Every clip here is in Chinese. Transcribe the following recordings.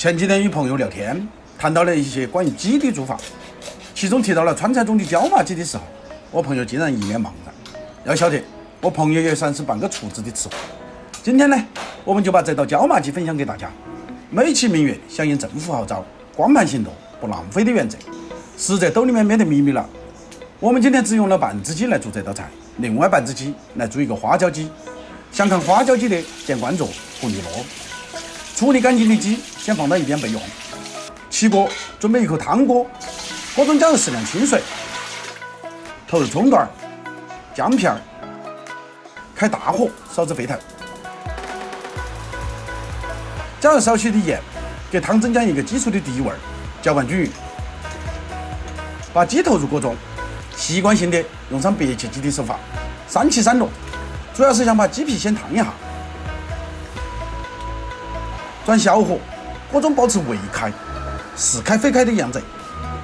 前几天与朋友聊天，谈到了一些关于鸡的做法，其中提到了川菜中的椒麻鸡的时候，我朋友竟然一脸茫然。要晓得，我朋友也算是半个厨子的吃货。今天呢，我们就把这道椒麻鸡分享给大家。美其名曰响应政府号召，光盘行动不浪费的原则，实则兜里面没得秘密了。我们今天只用了半只鸡来做这道菜，另外半只鸡来做一个花椒鸡。想看花椒鸡的，点关注和联络。处理干净的鸡先放到一边备用。起锅准备一口汤锅，锅中加入适量清水，投入葱段、姜片，开大火烧至沸腾，加入少许的盐，给汤增加一个基础的底味，搅拌均匀。把鸡投入锅中，习惯性的用上白切鸡的手法，三起三落，主要是想把鸡皮先烫一下。转小火，锅中保持未开、似开非开的样子。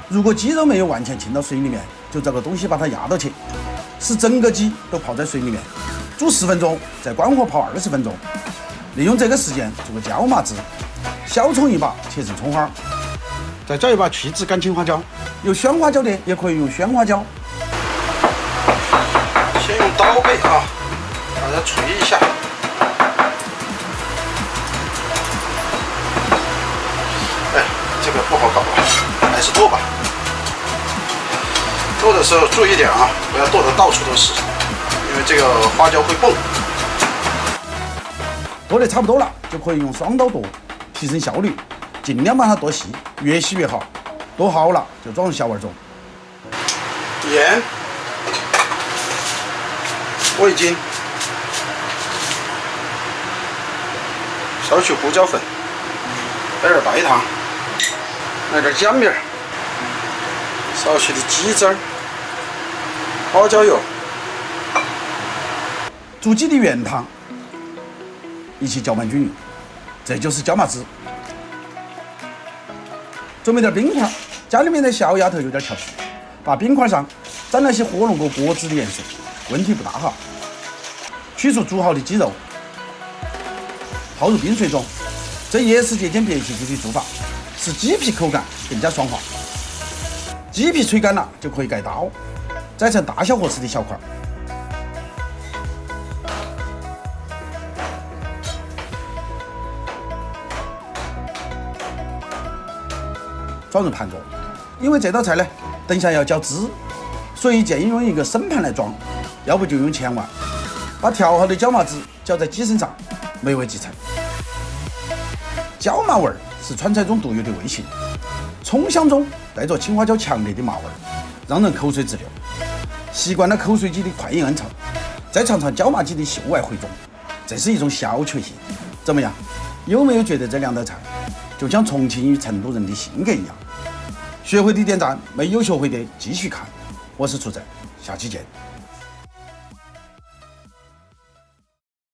如果鸡肉没有完全浸到水里面，就找个东西把它压到去，使整个鸡都泡在水里面，煮10分钟，再关火泡20分钟。利用这个时间做个椒麻汁，小葱一把切成葱花，再找一把去籽干青花椒，有鲜花椒的也可以用鲜花椒。先用刀背啊，把它捶一下。哎，这个不好搞啊，还是剁吧。剁的时候注意点啊，不要剁得到处都是，因为这个花椒会蹦。剁得差不多了，就可以用双刀剁，提升效率，尽量把它剁细，越细越好。剁好了就装入小碗中。盐、味精、少许胡椒粉，来点白糖，来点姜面，少许的鸡汁儿，花椒油，煮鸡的原汤，一起搅拌均匀，这就是椒麻汁。准备点冰块，家里面的小丫头有点调皮，把冰块上沾了些和弄过果汁的盐水，问题不大哈。取出煮好的鸡肉，泡入冰水中，这也是借鉴别切鸡的做法，使鸡皮口感更加爽滑。鸡皮吹干了就可以盖刀，摘成大小合适的小块。装入盘中，因为这道菜呢，等下要搅汁，所以建议用一个生盘来装，要不就用前碗。把调好的椒麻汁浇在鸡身上，美味即成。椒麻味儿是川菜中独有的味型，葱香中带着青花椒强烈的麻味儿，让人口水直流。习惯了口水鸡的快意恩仇，再尝尝椒麻鸡的秀外慧中，这是一种小确幸。怎么样？有没有觉得这两道菜就像重庆与成都人的性格一样？学会的点赞，没有学会的继续看。我是厨子，下期见。